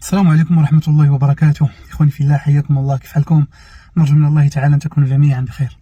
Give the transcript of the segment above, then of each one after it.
السلام عليكم ورحمة الله وبركاته. إخواني في الله، حياكم الله، كيف حالكم؟ نرجو من الله تعالى أن تكونوا جميعا بخير.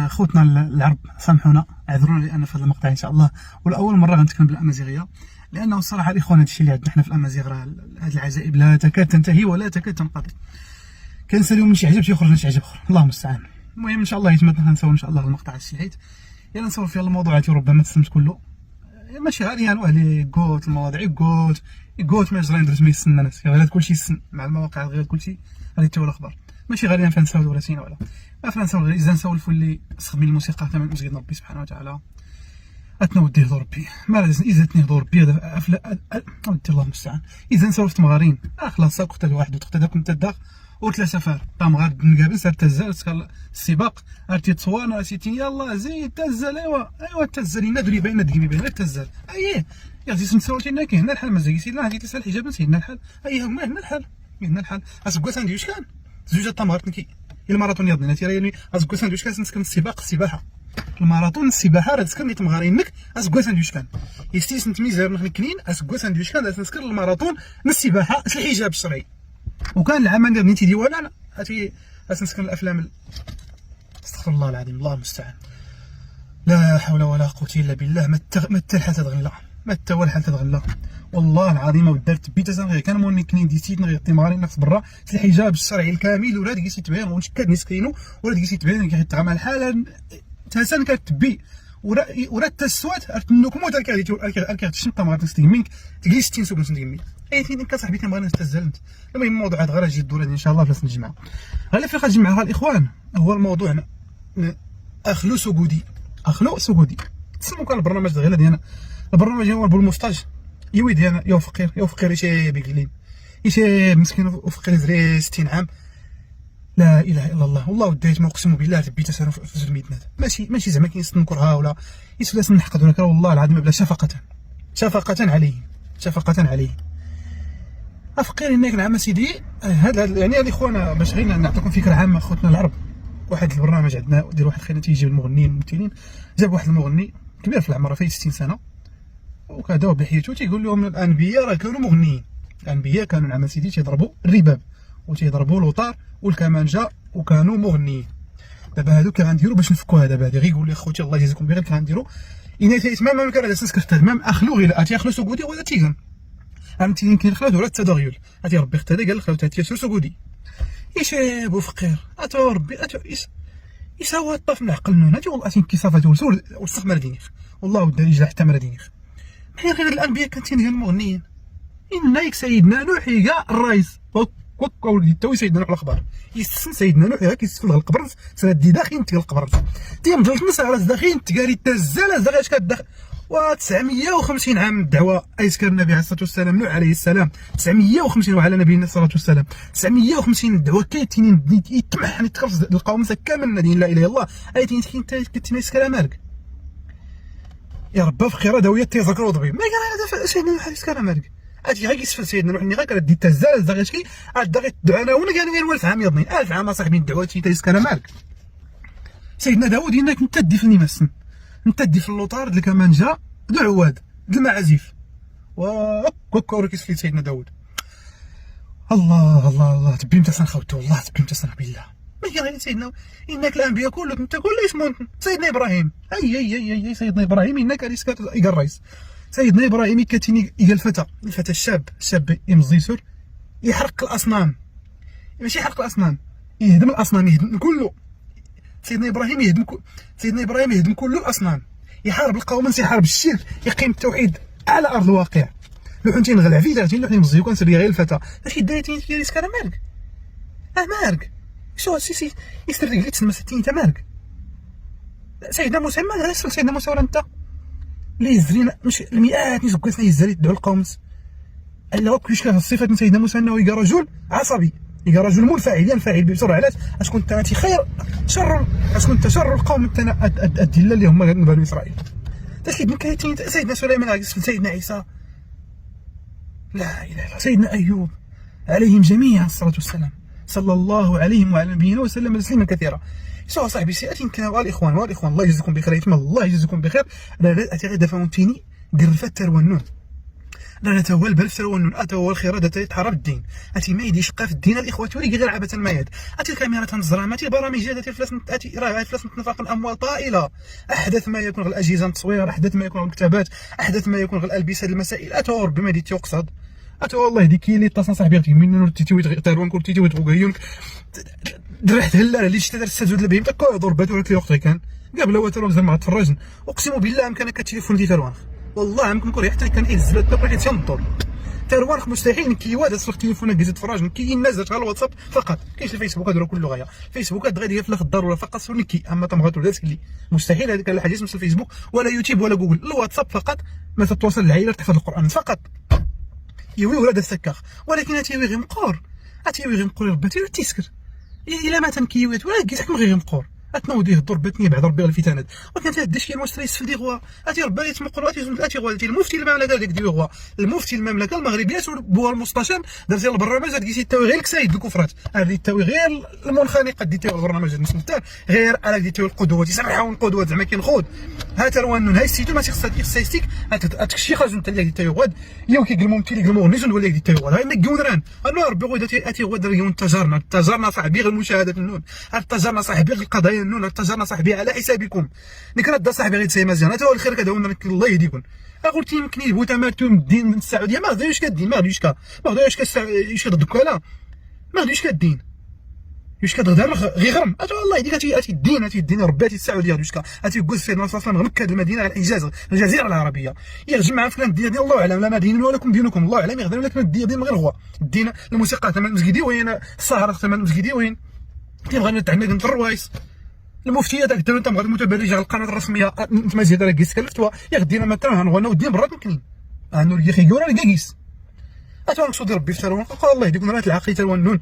خوتنا العرب سامحونا، اعذرونا لأن في هذا المقطع إن شاء الله ولأول مرة غنتكلم بالأمازيغية، لأنه الصراحة الإخوان هذا الشيء اللي عندنا حنا في الأمازيغ راه هذه العجائب لا تكاد تنتهي ولا تكاد تنقضي. كنساليو من شي عجب تيخرج شي عجب آخر، الله المستعان. المهم إن شاء الله يتمدنا غنساو إن شاء الله المقطع الشهيد، يلا نصور فيه الموضوعات ربما تسلمت كله، ماشي غير يعني واحد اللي قوت المواضيع قوت ما يجري ندرس ما يسنى ناس غير كلشي يسن مع المواقع غير كلشي غادي تاول الاخبار، ماشي غير فنساو ولا سينا ولا ما فنساو غير اذا نسولفوا اللي استخدم الموسيقى حتى من مسجد ربي سبحانه وتعالى. اتنا ودي هضور ربي ما لازم اذا تني هضور ربي ودي الله المستعان. اذا نسولف مغارين خلاص ساق واحد وتقتداك انت الداخ وثلاثه فار طام غاد نقابل سار تزال السباق ارتي تصوان سيتي يلا زيد تزال ايوا تزال ندري بين دقيمي بين تزال اييه يا زيد نسولتينا كي هنا الحال مازال سيدنا هادي تسال الحجاب سيدنا الحال اييه هما هنا الحال اسكو ساندويش كان زوج الطماط نكي الماراثون يضنا تيريني اسكو ساندويش كان نسكن السباحه الماراثون السباحه راه تسكن تمغارينك اسكو ساندويش كان يستيس نتميزر نحن كنين اسكو ساندويش كان نسكن الماراثون السباحه الحجاب الشرعي. وكان العمل اللي بنيتي ديوانا انا هاتي نسكن الافلام استغفر الله العظيم الله المستعان، لا حول ولا قوه الا بالله. ما الحال تتغلى ما حتى هو الحال تتغلى والله العظيم. ودرت بيتا غير كان موني كنين ديتيت غير تيمارين نفس برا الحجاب الشرعي الكامل ولا ديك تبان ونشكد نسكينو ولا ديك تبان كيتعامل الحاله تاسان كتبي ورا التسوات ارتنوكم وتا كادي تشنق ما غاتستي منك تجي 60 سوق نسندمي اي فين انت صاحبي كنبغي نستزلت. المهم موضوعات غير تجي الدوره ان شاء الله بلاصه نجمعها غير في غنجمعها الاخوان. هو الموضوع اخلو سوغودي تسمو كان البرنامج غير ديالنا البرنامج هو بالمستاج يويدي انا يا فقير شي بقليل شي مسكين وفقير زري 60 عام لا اله الا الله. والله وديت ما اقسم بالله ربي تسالوا في زلميتنا ماشي زعما كيستنكرها ولا يسلاس نحقد ولا والله العظيم بلا شفقه عليه افقير انك نعم سيدي. هذا يعني الاخوان باش غير نعطيكم فكره عامه خوتنا العرب. واحد البرنامج عندنا ديال واحد خلينا تيجيب المغنيين الممثلين، جاب واحد المغني كبير في العمر فيه 60 سنه وكذا بحياته تيقول لهم الانبياء راه كانوا مغنيين، الانبياء كانوا نعم سيدي تيضربوا الرباب وتيضربوا الوتار والكمانجه وكانوا مغنيين. دابا هادو كي غنديروا باش نفكوا هذا بعدا غير يقول لي خوتي الله يجازيكم بخير كي غنديروا اناثيت ما كان هذا السنس كفتاد مام اخلو غير اتي سوغودي ولا تيغن فهمتي يمكن الخلاود ولا التدغيل هاتي ربي اختار قال الخلاود هاتي سوغودي يشاب وفقير اتو ربي اتو يساوى الطف من عقل نون هاتي والله كيصافا تولسول وسخ مردينيخ والله ودا يجي حتى مردينيخ حنا غير الانبياء كانتين ديال المغنيين انك سيدنا نوح يا الرئيس كوك ولدي تو سيدنا نوح الاخبار يستسن سيدنا نوح غير كيستفل القبر سندي داخل انت القبر تيمجلس نص على داخل تقاري تزال اش كتدخل و 950 عام الدعوه ايسكر النبي عليه الصلاه والسلام نوح عليه السلام 950 وعلى نبينا الصلاه والسلام 950 الدعوه كايتين يتمحن يتخرج القوم كامل الذين لا اله الا الله ايتين كتناس كلامك يا رب فخيره داويه تيذكروا ضبي ما كان هذا سيدنا نوح عليه السلام اجي غير يسفل سيدنا نوح غير كدي تزال زغيشكي عاد غير دعانا وانا قال غير 1000 عام يضني 1000 عام اصاحبي الدعوات تيسكر مالك. سيدنا داوود انك انت دي في المسن انت دي في اللوطار د الكمانجه د العواد د المعازف وكوكور كيسفل سيدنا داوود. الله تبي انت خوتو والله تبي انت بالله ما غير سيدنا انك الانبياء كلهم انت كل اسمه سيدنا ابراهيم اي سيدنا ابراهيم انك ريسكات الرئيس سيدنا ابراهيم كاتيني قال الفتى الشاب يمزي سور يحرق الاصنام ماشي يحرق الاصنام يهدم الاصنام يهدم كله. سيدنا ابراهيم يهدم كل الاصنام يحارب القوم يحارب الشرك يقيم التوحيد على ارض الواقع. لو حنتي نغلع فيه درتي لو نمزيو كنسري غير الفتى اش دايرتي ديال سكر مالك مالك شو سي يستر لي تسمى 60 انت مالك. سيدنا موسى ما غير سيدنا موسى ولا انت اللي يزرينا مش المئات نزكسنا يزري تدعو القوم الا كلش كان الصفه سيدنا موسى انه يلقى رجل عصبي يلقى رجل منفعل ينفعل بسرعه. علاش اشكون انت خير شر اشكون انت شر القوم انت الدله اللي هما بني اسرائيل تسليم كايتين سيدنا سليمان عليه سيدنا عيسى لا اله الا سيدنا ايوب عليهم جميعا الصلاه والسلام صلى الله عليهم وعلى نبينا وسلم تسليما كثيرا. شو صاحبي سياتي يمكن الاخوان الله يجزيكم بخير الله يجزيكم بخير لا غير دفعونتيني قرفت تروى النون لا تا هو البلف تا هو النون تا هو الخير تا يتحرى بالدين اتي ما يديش قاف الدين الاخوه ولي غير عبثا ما يد اتي الكاميرا تنزرها ماتي البرامج اتي فلاس اتي راه فلاس نتنفق الاموال طائله احدث ما يكون الاجهزه التصوير احدث ما يكون الكتابات احدث ما يكون الالبسه المسائل اتا ربما ديتي يقصد اتا والله ديك اللي اتصل صاحبي من تيتي تاروان كنت تيتي وتغيونك درحت هلا اللي شتا درت سجود البهيم تاكو ضربات ولا وقت كان قبل هو تروح زعما تفرجن اقسم بالله امكانك التليفون ديال تاروان والله يمكن كوري حتى كان الزبات تبقى تنضر تاروان مستحيل كيواد اصلك تليفونك جيت تفرج كي نازل على الواتساب فقط كاينش الفيسبوك هادو كله غايه الفيسبوك غادي في الدار ولا فقط سولنكي اما تمغاتو لا تسكلي مستحيل هذيك الحاجه اسمها الفيسبوك ولا يوتيوب ولا جوجل الواتساب فقط ما تتواصل العائله تحفظ القران فقط يوي ولاد السكاخ ولكن اتيوي غير مقور اتيوي غير مقور رباتي تيسكر الا ما تنكيويت ولا كيسك غير مقور اتنوديه ضربتني بعد ربي الفتانات وكانت هاد الشيء المستري يسفل دي غوا اتي ربي يتمقر اتي غوا المفتي المملكه ديك دي غوا المفتي المملكه المغربيه بوها المستشار درتي البرنامج كيسي تاوي غير الكسايد الكفرات هذه تاوي غير المنخنقه ديتي البرنامج نسمتان غير انا ديتي القدوه تيسمحوا القدوه زعما كينخوض ها تروان هاي السيتو ما تيخصها يستيك هاتشي خرج انت اللي ديتي غواد يوم كيقلموا متي اللي قلموا نيزون ولا ديتي غواد هاي مكونران انا ربي غواد اتي غواد ريون تجارنا صاحبي غير المشاهدات النون تجارنا صاحبي غير القضايا النون تجارنا صاحبي على حسابكم نكرد صاحبي غير تسي مزيان هذا هو الخير كداونا الله يهديكم قلت يمكن يبوتا ماتو الدين من السعوديه ما غاديوش كدين ما غاديوش ايش كضدك لا ما غاديوش كدين واش كتغدر غير غرم والله يديك اتي الدين ربي السعوديه واش اتي كوز سيدنا صلى الله عليه وسلم مكه المدينه على الانجاز الجزيره العربيه يرجع مع فلان الدين ديال الله اعلم لا ما دين ولكم دينكم الله اعلم يغدر لكم الدين ديال غير هو الدين الموسيقى تما المسجدي وين السهره تما المسجدي وين كيبغى نتعمد نضر الروايس المفتيه داك انت بغا متبرج على القناه الرسميه انت زيد راه كيس كلفتوا يا غدينا مثلا هنغنى ودين برا يمكن انو يا خي يورا كيس نقصد ربي في تروان الله يهديكم راه العقل تروان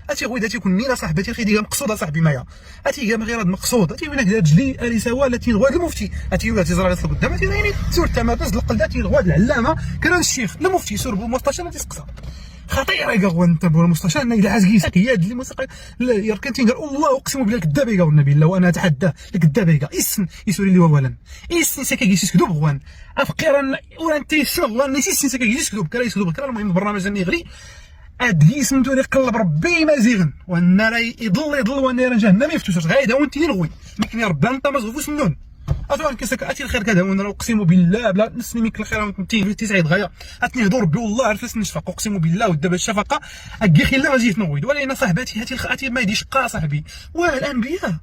اتي غويدا تيكون نينا صاحبتي خي ديال مقصوده صاحبي معايا اتي قام غير هاد مقصود اتي وينك دار جلي الي سوا التي غواد المفتي اتي ولا تزرع لك قدام اتي يعني سور تماتز القلد اتي غواد العلامه كان الشيخ المفتي سور بالمستشار تيسقسا خطيره كاع انت بو المستشار الى عزكيس قياد اللي موسيقى لا كان تيقول الله اقسم بالله كذاب كاع والنبي الله وانا اتحداه الكذاب كاع اسن يسوري لي اولا اسن ساكا كيسيس كذوب غوان افقيرا ولا انت والله نسيت ساكا كيسيس كذوب كرا يسكذوب كرا المهم البرنامج نغري ادي سمتو لي قلب ربي مزيغن والنار يضل والنار جهنم يفتوش غايدا وانت نغوي يمكن يا ربي انت مزغوفوش النون اتوان كيسك اتي الخير كذا وانا اقسم بالله بلا نسني منك الخير وانت تسعيد غايه اتني هضر ربي والله عرفت نشفق اقسم بالله ودابا الشفقه اكي خير لا جيت نغويد ولا انا صاحباتي هاتي ما يديش قا صاحبي والانبياء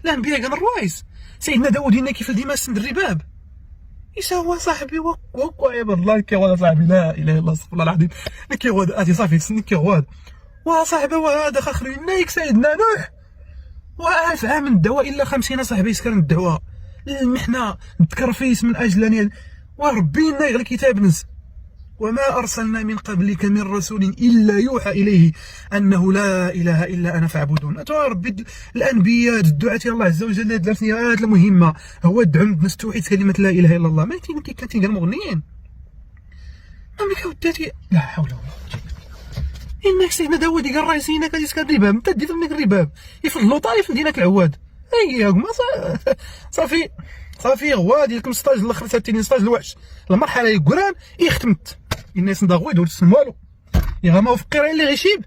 كان الروايس سيدنا داوود هنا كيف ديما سند الرباب يسوى صاحبي وكو عباد الله كيغواد صاحبي لا اله الا الله استغفر الله العظيم كيغواد اتي صافي سني كيغواد وصاحبي وهذا خاخري نايك سيدنا نوح و1000 عام من الدواء الا 50 صاحبي يسكر الدواء المحنه التكرفيس من اجل وربي لنا غير الكتاب نزل وما ارسلنا من قبلك من رسول الا يوحى اليه انه لا اله الا انا فاعبدون ربي الانبياء الدعاة الى الله عز وجل درتني هذه المهمه هو الدعاء الناس توحيد كلمه لا اله الا الله ما كانت قال مغنيين امك وداتي لا حول ولا قوه انك سيدنا داوود قال رايسينك غادي تسكر الرباب انت ديت منك الرباب يفضلوا طايف مدينه العواد ما صافي غوا ديالكم ستاج الاخر ثاني ستاج الوحش المرحله القران ختمت الناس نضغوي دول السن والو يا ما فقير اللي غيشيب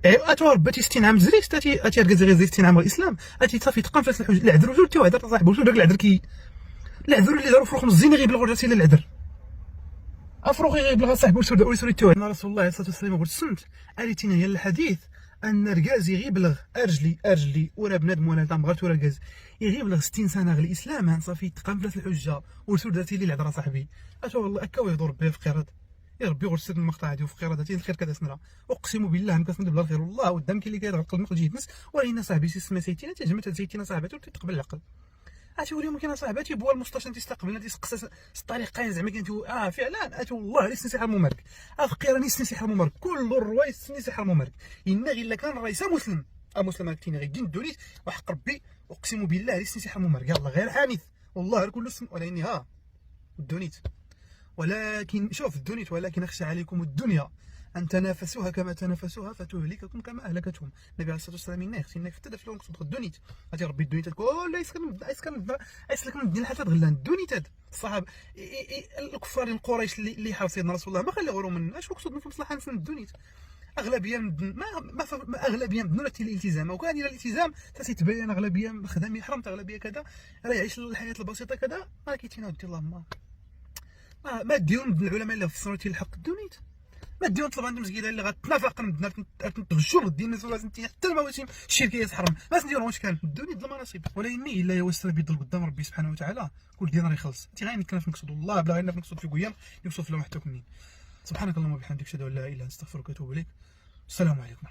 اتوربتي 60 عام زريت اتي غير 60 عام الاسلام اتي صافي تقام في الحجه العذر وجو تي هذا صاحبو شنو داك العذر العذر اللي داروا فروخ مزينه غيبلغوا راسي العذر افروخي غيبلغ صاحبو سوري تو رسول الله صلى الله عليه وسلم قلت سمت اليتينا هي الحديث ان الركاز يغيبلغ ارجلي ولا بنادم ولا تمغرت ولا ركاز يغيبلغ 60 سنه غير الاسلام صافي تقام في الحجه ورسول داتي لي العذر صاحبي والله هكا يدور به في قراد يا ربي غير سد المقطع هادي وفي قراد هادي الخير كذا سنرا اقسم بالله نكسند بلا الخير والله قدام كي اللي كيضغط قلب نقل جيت نس ولينا صاحبي سما سيتينا تجمعت سيتينا صاحباتي وتقبل العقل اتوريهم كاين صاحباتي بوا المستشفى تيستقبلنا تيسقس الطريقين زعما كنتو فعلا والله ليس سحر ممرك فقير نيس سحر ممرك كل الروايس سحر ممرك ان الا كان الرئيس مسلم مسلم كاين غير دين دونيت وحق ربي اقسم بالله ليس سحر ممرك يلاه غير حانث والله كل اسم ولكن الدونيت ولكن شوف الدونيت ولكن اخشى عليكم الدنيا ان تنافسوها كما تنافسوها فتهلككم كما اهلكتهم. النبي عليه الصلاه والسلام ينا خصنا حتى دافع لهم قصد الدونيت غادي ربي الدونيت كلها يسلك من الدين حتى تغلى الدونيت. هذا الصحابه الكفار من قريش اللي حاول سيدنا رسول الله ما خلوه من اش مقصود في مصلحه نسن الدونيت. اغلبيه من ما اغلبيه من دون الالتزام، وكان الى الالتزام تتبين اغلبيه خدامي حرمت اغلبيه كذا راه يعيش الحياه البسيطه كذا ما كيتينا ودي اللهم ما ديروا من العلماء اللي فسروا الحق الدونيت، ما ديروا طلب عندهم مسكينه اللي غتنافق تغشوا الدين الناس ولا حتى المواسم الشركيه حرم ما نديروا واش كان الدونيت ظلم نصيب ولا يمي الا يوسر بيضل قدام ربي سبحانه وتعالى كل دينار يخلص. انت غير كنف نقصد الله بلا غير نقصد في قيام يوصل في لوحدك منين. سبحانك اللهم وبحمدك اشهد ان لا اله الا انت استغفرك واتوب اليك. السلام عليكم.